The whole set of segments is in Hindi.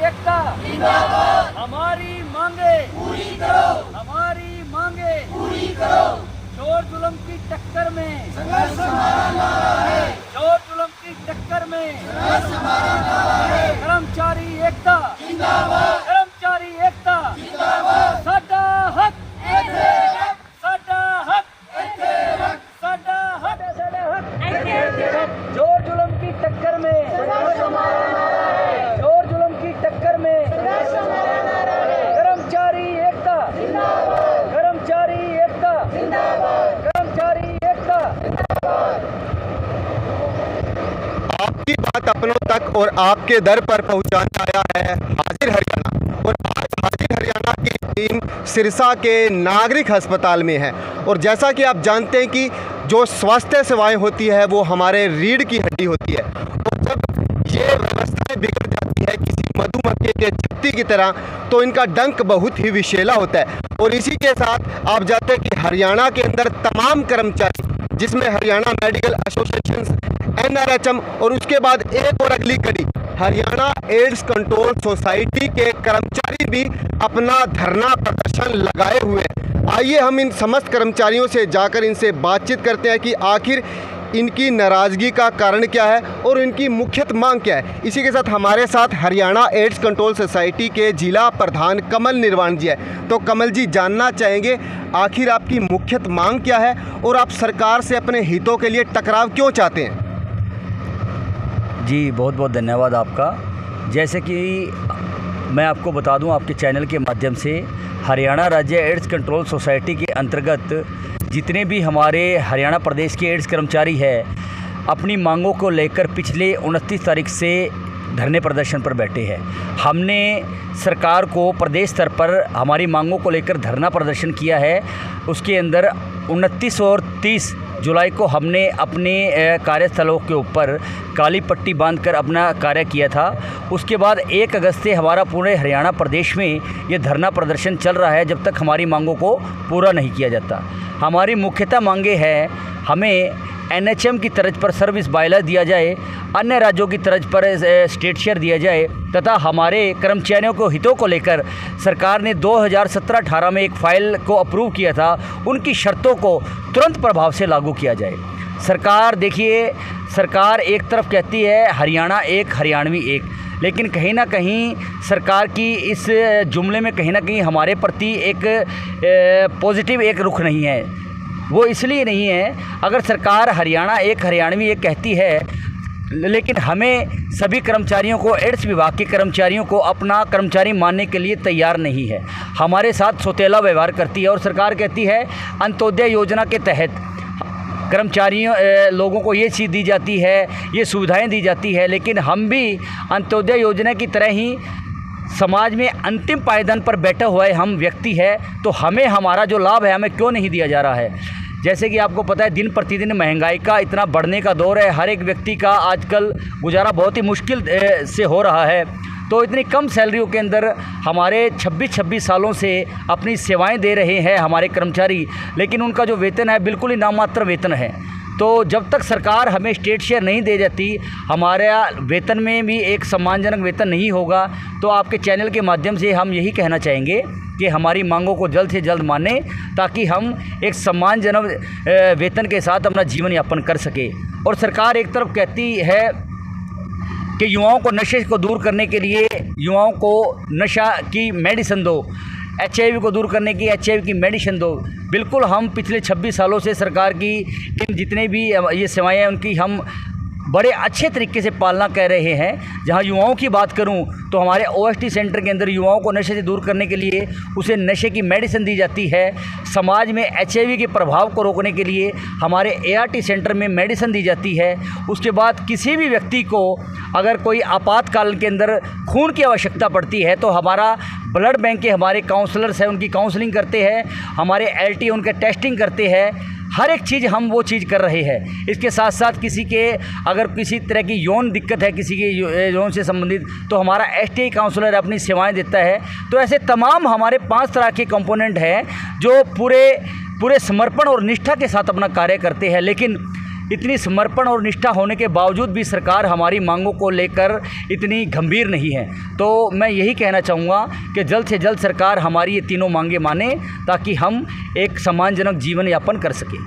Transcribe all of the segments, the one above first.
एकता जिंदाबाद, हमारी मांगे पूरी करो, हमारी मांगे पूरी करो। शोर जुल्म की टक्कर में संघर्ष हमारा नारा है, शोर जुल्म की टक्कर में संघर्ष हमारा नारा है। कर्मचारी एकता जिंदाबाद, कर्मचारी एकता जिंदाबाद। साडा हक इत्थे रख, साडा हक इत्थे रख, साडा हक इत्थे रख। शोर जुल्म की टक्कर में संघर्ष हमारा नारा है, शोर जुल्म की टक्कर में संघर्ष हमारा नारा है। कर्मचारी एकता जिंदाबाद, कर्मचारी एकता जिंदाबाद, कर्मचारी एकता जिंदाबाद। आपकी बात अपनों तक और आपके दर पर पहुंचाने आया है हाजिर हरियाणा। और आज हाजिर हरियाणा की टीम सिरसा के नागरिक अस्पताल में है। और जैसा कि आप जानते हैं कि जो स्वास्थ्य सेवाएं होती है वो हमारे रीढ़ की हड्डी होती है। और जब ये व्यवस्थाएं बिगड़ जाती है किसी मधुमक्खी के छत्ती की तरह, तो इनका डंक बहुत ही विषैला होता है। और इसी के साथ आप जानते हैं कि हरियाणा के अंदर तमाम कर्मचारी, जिसमें हरियाणा मेडिकल एसोसिएशन, NRHM और उसके बाद एक और अगली कड़ी हरियाणा एड्स कंट्रोल सोसाइटी के कर्मचारी भी अपना धरना प्रदर्शन लगाए हुए हैं। आइए हम इन समस्त कर्मचारियों से जाकर इनसे बातचीत करते हैं कि आखिर इनकी नाराज़गी का कारण क्या है और इनकी मुख्यत मांग क्या है। इसी के साथ हमारे साथ हरियाणा एड्स कंट्रोल सोसाइटी के जिला प्रधान कमल निर्वाण जी है। तो कमल जी, जानना चाहेंगे आखिर आपकी मुख्यत मांग क्या है और आप सरकार से अपने हितों के लिए टकराव क्यों चाहते हैं? जी, बहुत बहुत धन्यवाद आपका। जैसे कि मैं आपको बता दूं आपके चैनल के माध्यम से, हरियाणा राज्य एड्स कंट्रोल सोसाइटी के अंतर्गत जितने भी हमारे हरियाणा प्रदेश के एड्स कर्मचारी हैं, अपनी मांगों को लेकर पिछले 29 तारीख से धरने प्रदर्शन पर बैठे हैं। हमने सरकार को प्रदेश स्तर पर हमारी मांगों को लेकर धरना प्रदर्शन किया है। उसके अंदर 29 और 30 जुलाई को हमने अपने कार्यस्थलों के ऊपर काली पट्टी बांधकर अपना कार्य किया था। उसके बाद 1 अगस्त से हमारा पूरे हरियाणा प्रदेश में ये धरना प्रदर्शन चल रहा है जब तक हमारी मांगों को पूरा नहीं किया जाता। हमारी मुख्यतः मांगे हैं, हमें NHM की तर्ज पर सर्विस बायलर दिया जाए, अन्य राज्यों की तर्ज पर स्टेट शेयर दिया जाए, तथा हमारे कर्मचारियों को हितों को लेकर सरकार ने 2017-18 में एक फ़ाइल को अप्रूव किया था, उनकी शर्तों को तुरंत प्रभाव से लागू किया जाए। सरकार देखिए, सरकार एक तरफ कहती है हरियाणा एक, हरियाणवी एक, लेकिन कहीं ना कहीं सरकार की इस जुमले में कहीं ना कहीं हमारे प्रति एक पॉजिटिव एक रुख नहीं है। वो इसलिए नहीं है, अगर सरकार हरियाणा एक, हरियाणवी एक कहती है, लेकिन हमें सभी कर्मचारियों को, एड्स विभाग के कर्मचारियों को अपना कर्मचारी मानने के लिए तैयार नहीं है, हमारे साथ सौतेला व्यवहार करती है। और सरकार कहती है अंत्योदय योजना के तहत कर्मचारियों लोगों को ये चीज़ दी जाती है, ये सुविधाएं दी जाती है, लेकिन हम भी अंत्योदय योजना की तरह ही समाज में अंतिम पायदान पर बैठा हुआ है हम व्यक्ति है, तो हमें हमारा जो लाभ है हमें क्यों नहीं दिया जा रहा है। जैसे कि आपको पता है, दिन प्रतिदिन महंगाई का इतना बढ़ने का दौर है, हर एक व्यक्ति का आजकल गुजारा बहुत ही मुश्किल से हो रहा है। तो इतनी कम सैलरियों के अंदर हमारे 26 सालों से अपनी सेवाएं दे रहे हैं हमारे कर्मचारी, लेकिन उनका जो वेतन है बिल्कुल ही नाममात्र वेतन है। तो जब तक सरकार हमें स्टेट शेयर नहीं दे जाती, हमारा वेतन में भी एक सम्मानजनक वेतन नहीं होगा। तो आपके चैनल के माध्यम से हम यही कहना चाहेंगे कि हमारी मांगों को जल्द से जल्द माने, ताकि हम एक सम्मानजनक वेतन के साथ अपना जीवन यापन कर सके। और सरकार एक तरफ कहती है कि युवाओं को नशे को दूर करने के लिए युवाओं को नशा की मेडिसिन दो, HIV को दूर करने की HIV की मेडिसिन दो। बिल्कुल, हम पिछले 26 सालों से सरकार की इन जितने भी ये सेवाएं हैं उनकी हम बड़े अच्छे तरीके से पालना कर रहे हैं। जहां युवाओं की बात करूं तो हमारे OST सेंटर के अंदर युवाओं को नशे से दूर करने के लिए उसे नशे की मेडिसिन दी जाती है। समाज में HIV के प्रभाव को रोकने के लिए हमारे ART सेंटर में मेडिसिन दी जाती है। उसके बाद किसी भी व्यक्ति को अगर कोई आपातकाल के अंदर खून की आवश्यकता पड़ती है तो हमारा ब्लड बैंक के हमारे काउंसलर्स हैं, उनकी काउंसलिंग करते हैं, हमारे LT उनके टेस्टिंग करते हैं। हर एक चीज़ हम वो चीज़ कर रहे हैं। इसके साथ साथ किसी के अगर किसी तरह की यौन दिक्कत है, किसी की यौन से संबंधित, तो हमारा STI काउंसलर अपनी सेवाएं देता है। तो ऐसे तमाम हमारे 5 तरह के कंपोनेंट हैं जो पूरे समर्पण और निष्ठा के साथ अपना कार्य करते हैं। लेकिन इतनी समर्पण और निष्ठा होने के बावजूद भी सरकार हमारी मांगों को लेकर इतनी गंभीर नहीं है। तो मैं यही कहना चाहूँगा कि जल्द से जल्द सरकार हमारी ये तीनों मांगें माने ताकि हम एक सम्मानजनक जीवन यापन कर सकें।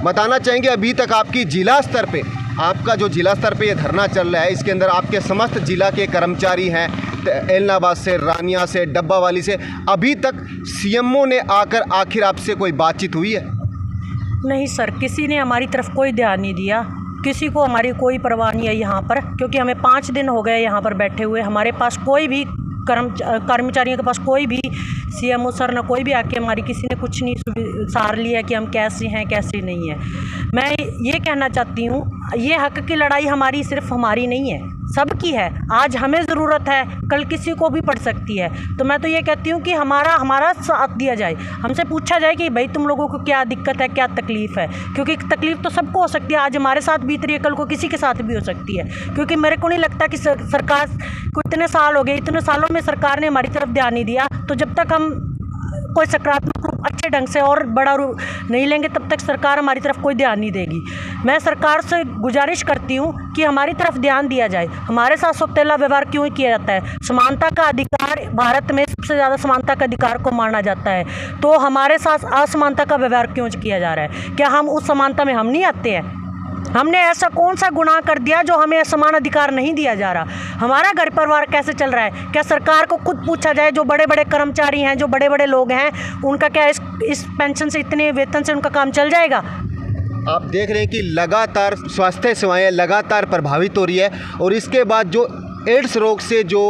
बताना चाहेंगे अभी तक आपकी जिला स्तर पे, आपका जो जिला स्तर पे ये धरना चल रहा है, इसके अंदर आपके समस्त जिला के कर्मचारी हैं, एलनाबाद से, रानिया से, डब्बावाली से, अभी तक सीएमओ ने आकर आखिर आपसे कोई बातचीत हुई है? नहीं सर, किसी ने हमारी तरफ कोई ध्यान नहीं दिया, किसी को हमारी कोई परवाह नहीं है यहाँ पर, क्योंकि हमें 5 दिन हो गए यहाँ पर बैठे हुए। हमारे पास कोई भी कर्मचारियों के पास कोई भी सीएमओ सर ना कोई भी आके हमारी किसी ने कुछ नहीं सार लिया कि हम कैसे हैं कैसे नहीं हैं। मैं ये कहना चाहती हूँ, ये हक की लड़ाई हमारी सिर्फ हमारी नहीं है, सबकी है। आज हमें ज़रूरत है, कल किसी को भी पड़ सकती है। तो मैं तो ये कहती हूँ कि हमारा साथ दिया जाए, हमसे पूछा जाए कि भाई तुम लोगों को क्या दिक्कत है, क्या तकलीफ़ है, क्योंकि तकलीफ़ तो सबको हो सकती है। आज हमारे साथ बीत रही है, कल को किसी के साथ भी हो सकती है। क्योंकि मेरे को नहीं लगता कि सरकार को इतने साल हो गए, इतने सालों में सरकार ने हमारी तरफ ध्यान नहीं दिया। तो जब तक हम कोई सकारात्मक रूप अच्छे ढंग से और बड़ा रूप नहीं लेंगे, तब तक सरकार हमारी तरफ कोई ध्यान नहीं देगी। मैं सरकार से गुजारिश करती हूँ कि हमारी तरफ ध्यान दिया जाए। हमारे साथ सौतेला व्यवहार क्यों किया जाता है? समानता का अधिकार, भारत में सबसे ज़्यादा समानता का अधिकार को माना जाता है, तो हमारे साथ असमानता का व्यवहार क्यों किया जा रहा है? क्या हम उस समानता में हम नहीं आते हैं? हमने ऐसा कौन सा गुनाह कर दिया जो हमें समान अधिकार नहीं दिया जा रहा? हमारा घर परिवार कैसे चल रहा है? क्या सरकार को खुद पूछा जाए? जो बड़े बड़े कर्मचारी हैं, जो बड़े बड़े लोग हैं, उनका क्या इस पेंशन से, इतने वेतन से उनका काम चल जाएगा? आप देख रहे हैं कि लगातार स्वास्थ्य सेवाएं लगातार प्रभावित हो रही है, और इसके बाद जो एड्स रोग से जो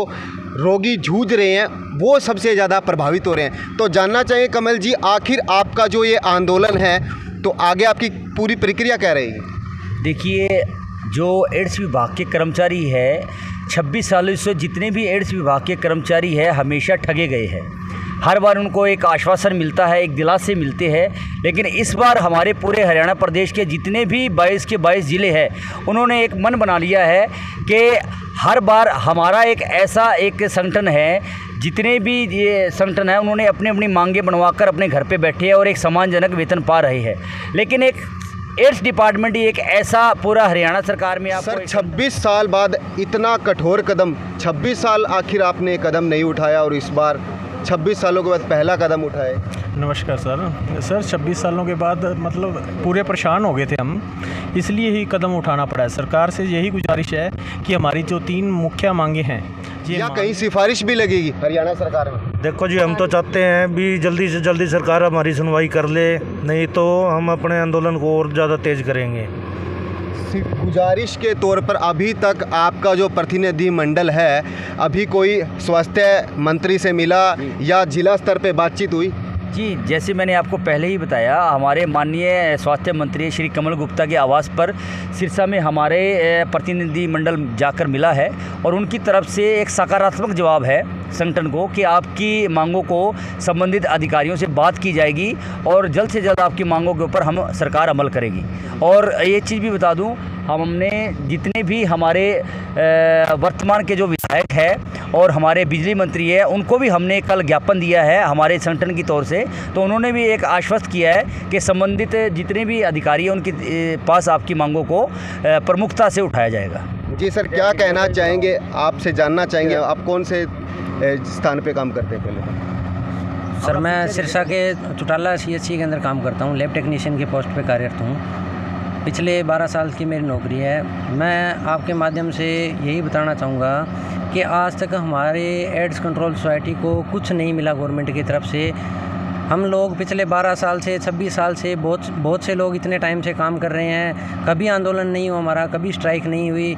रोगी जूझ रहे हैं वो सबसे ज़्यादा प्रभावित हो रहे हैं। तो जानना चाहिए कमल जी, आखिर आपका जो ये आंदोलन है, तो आगे आपकी पूरी प्रक्रिया क्या रहेगी? देखिए, जो एड्स विभाग के कर्मचारी है, 26 सालों से जितने भी एड्स विभाग के कर्मचारी है हमेशा ठगे गए हैं। हर बार उनको एक आश्वासन मिलता है, एक दिलासे मिलते हैं, लेकिन इस बार हमारे पूरे हरियाणा प्रदेश के जितने भी 22 के 22 ज़िले हैं, उन्होंने एक मन बना लिया है कि हर बार हमारा एक ऐसा एक संगठन है, जितने भी ये संगठन है उन्होंने अपनी अपनी मांगें बनवाकर अपने घर पे बैठे हैं और एक सम्मानजनक वेतन पा रहे हैं। लेकिन एक एड्स डिपार्टमेंट ही एक ऐसा पूरा हरियाणा सरकार में आपको सर 26 साल बाद इतना कठोर कदम, 26 साल आखिर आपने कदम नहीं उठाया, और इस बार 26 सालों के बाद पहला कदम उठाए। नमस्कार सर 26 सालों के बाद मतलब पूरे परेशान हो गए थे हम, इसलिए ही कदम उठाना पड़ा है। सरकार से यही गुजारिश है कि हमारी जो 3 मुख्य मांगे हैं, या कहीं सिफारिश भी लगेगी हरियाणा सरकार में? देखो जी, हम तो चाहते हैं भी जल्दी से जल्दी सरकार हमारी सुनवाई कर ले, नहीं तो हम अपने आंदोलन को और ज़्यादा तेज़ करेंगे। गुजारिश के तौर पर अभी तक आपका जो प्रतिनिधि मंडल है, अभी कोई स्वास्थ्य मंत्री से मिला या जिला स्तर पे बातचीत हुई? जी, जैसे मैंने आपको पहले ही बताया, हमारे माननीय स्वास्थ्य मंत्री श्री कमल गुप्ता के आवास पर सिरसा में हमारे प्रतिनिधि मंडल जाकर मिला है, और उनकी तरफ से एक सकारात्मक जवाब है संगठन को कि आपकी मांगों को संबंधित अधिकारियों से बात की जाएगी और जल्द से जल्द आपकी मांगों के ऊपर हम सरकार अमल करेगी। और ये चीज़ भी बता दूं, हमने जितने भी हमारे वर्तमान के जो विधायक हैं और हमारे बिजली मंत्री है, उनको भी हमने कल ज्ञापन दिया है हमारे संगठन की तौर से, तो उन्होंने भी एक आश्वस्त किया है कि संबंधित जितने भी अधिकारी हैं उनके पास आपकी मांगों को प्रमुखता से उठाया जाएगा। जी सर, क्या कहना चाहेंगे? आपसे जानना चाहेंगे आप कौन से स्थान पे काम करते हैं? पहले सर, मैं सिरसा के चुटाला CHC के अंदर काम करता हूँ, लैब टेक्नीशियन के पोस्ट पे कार्यरत हूँ। पिछले 12 साल की मेरी नौकरी है। मैं आपके माध्यम से यही बताना चाहूँगा कि आज तक हमारे एड्स कंट्रोल सोसाइटी को कुछ नहीं मिला गवर्नमेंट की तरफ से। हम लोग पिछले 12 साल से, 26 साल से बहुत से लोग इतने टाइम से काम कर रहे हैं, कभी आंदोलन नहीं हुआ हमारा, कभी स्ट्राइक नहीं हुई।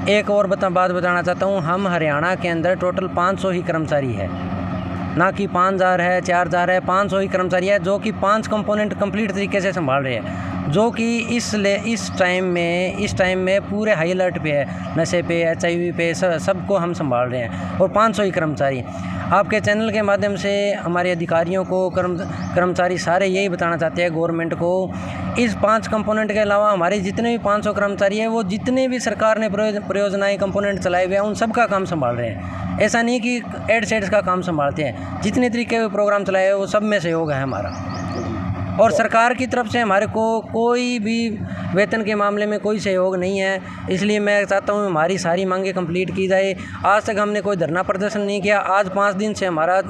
एक और बात बताना चाहता हूँ, हम हरियाणा के अंदर टोटल 500 ही कर्मचारी है, ना कि 5000 है, 4000 है, 500 ही कर्मचारी है, जो कि 5 कंपोनेंट कंप्लीट तरीके से संभाल रहे हैं, जो कि इस टाइम में पूरे हाई अलर्ट पे है, नशे पे, HIV पे, सबको हम संभाल रहे हैं, और 500 ही कर्मचारी। आपके चैनल के माध्यम से हमारे अधिकारियों को, कर्मचारी सारे यही बताना चाहते हैं गवर्नमेंट को, इस 5 कंपोनेंट के अलावा हमारे जितने भी 500 कर्मचारी हैं, वो जितने भी सरकार ने परियोजनाएँ कंपोनेंट चलाए हुए हैं, उन सब का काम संभाल रहे हैं। ऐसा नहीं कि एड्स का काम संभालते हैं, जितने तरीके के प्रोग्राम चलाए हैं वो सब में सहयोग है हमारा। और सरकार की तरफ से हमारे को कोई भी वेतन के मामले में कोई सहयोग नहीं है। इसलिए मैं चाहता हूँ हमारी सारी मांगें कंप्लीट की जाए। आज तक हमने कोई धरना प्रदर्शन नहीं किया, आज 5 दिन से हमारा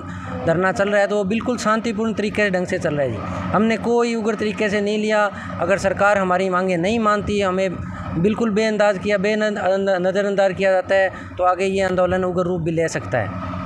धरना चल रहा है, तो वो बिल्कुल शांतिपूर्ण तरीके से ढंग से चल रहा है जी। हमने कोई उग्र तरीके से नहीं लिया। अगर सरकार हमारी मांगें नहीं मानती, हमें बिल्कुल नज़रअंदाज किया जाता है, तो आगे ये आंदोलन उग्र रूप भी ले सकता है।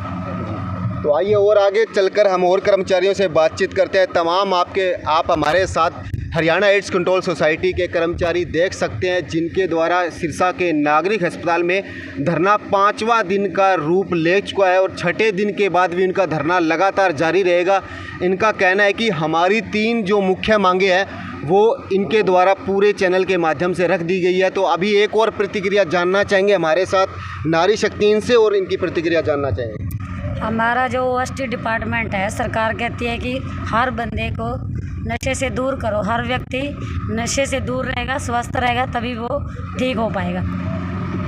तो आइए और आगे चलकर हम और कर्मचारियों से बातचीत करते हैं। तमाम आप हमारे साथ हरियाणा एड्स कंट्रोल सोसाइटी के कर्मचारी देख सकते हैं, जिनके द्वारा सिरसा के नागरिक अस्पताल में धरना 5वां दिन का रूप ले चुका है और 6ठे दिन के बाद भी इनका धरना लगातार जारी रहेगा। इनका कहना है कि हमारी 3 जो मुख्य मांगे हैं वो इनके द्वारा पूरे चैनल के माध्यम से रख दी गई है। तो अभी एक और प्रतिक्रिया जानना चाहेंगे हमारे साथ नारी शक्ति इनसे, और इनकी प्रतिक्रिया जानना चाहेंगे। हमारा जो ओएसटी डिपार्टमेंट है, सरकार कहती है कि हर बंदे को नशे से दूर करो, हर व्यक्ति नशे से दूर रहेगा, स्वस्थ रहेगा, तभी वो ठीक हो पाएगा।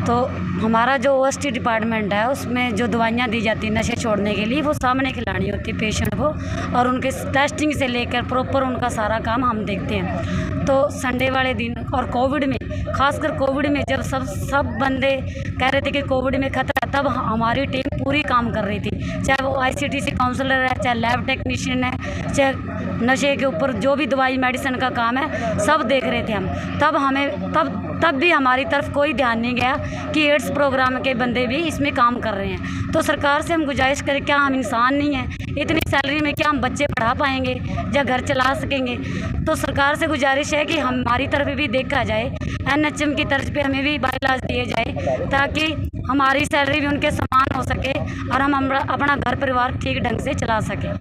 तो हमारा जो ओएसटी डिपार्टमेंट है उसमें जो दवाइयाँ दी जाती हैं नशे छोड़ने के लिए, वो सामने खिलानी होती है पेशेंट को, और उनके टेस्टिंग से लेकर प्रॉपर उनका सारा काम हम देखते हैं। तो संडे वाले दिन और कोविड में, खासकर कोविड में जब सब बंदे कह रहे थे कि कोविड में खतरा है, तब हमारी टीम पूरी काम कर रही थी। चाहे वो ICTC काउंसलर है, चाहे लैब टेक्नीशियन है, चाहे नशे के ऊपर जो भी दवाई मेडिसिन का काम है, सब देख रहे थे हम। तब भी हमारी तरफ कोई ध्यान नहीं गया कि एड्स प्रोग्राम के बंदे भी इसमें काम कर रहे हैं। तो सरकार से हम गुजारिश करें, क्या हम इंसान नहीं हैं? इतनी सैलरी में क्या हम बच्चे पढ़ा पाएंगे या घर चला सकेंगे? तो सरकार से गुजारिश है कि हमारी तरफ भी देखा जाए, NHM की तर्ज पे हमें भी बाइलाज दिए जाए, ताकि हमारी सैलरी भी उनके समान हो सके और हम अपना घर परिवार ठीक ढंग से चला सकें।